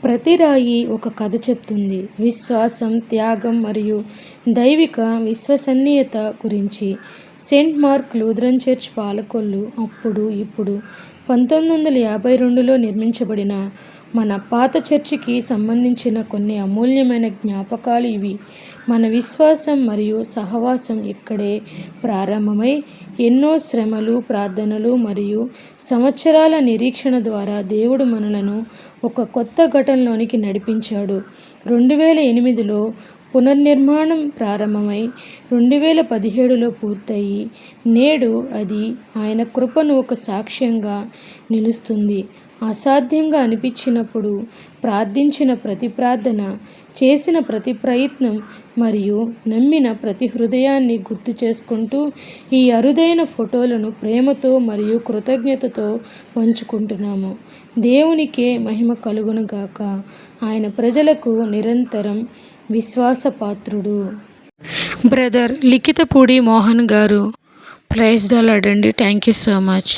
ప్రతి రాయి ఒక కథ చెప్తుంది. విశ్వాసం, త్యాగం మరియు దైవిక విశ్వసనీయత గురించి. Saint mark Lutheran church Palakollu అప్పుడు ఇప్పుడు 1952లో నిర్మించబడిన మన పాత చర్చికి సంబంధించిన కొన్ని అమూల్యమైన జ్ఞాపకాలు ఇవి. మన విశ్వాసం మరియు సహవాసం ఇక్కడే ప్రారంభమై ఎన్నో శ్రమలు, ప్రార్థనలు మరియు సంవత్సరాల నిరీక్షణ ద్వారా దేవుడు మనలను ఒక కొత్త ఘటనలోనికి నడిపించాడు. 2008లో పునర్నిర్మాణం ప్రారంభమై 2017లో పూర్తయి నేడు అది ఆయన కృపను ఒక సాక్ష్యంగా నిలుస్తుంది. అసాధ్యంగా అనిపించినప్పుడు ప్రార్థించిన ప్రతి ప్రార్థన, చేసిన ప్రతి ప్రయత్నం మరియు నమ్మిన ప్రతి హృదయాన్ని గుర్తు చేసుకుంటూ ఈ అరుదైన ఫోటోలను ప్రేమతో మరియు కృతజ్ఞతతో పంచుకుంటున్నాము. దేవునికే మహిమ కలుగునుగాక. ఆయన ప్రజలకు నిరంతరం విశ్వాసపాత్రుడు. బ్రదర్ లిఖితపూడి మోహన్ గారు. ప్రైజ్ ద లార్డ్ అండి. Thank you so much.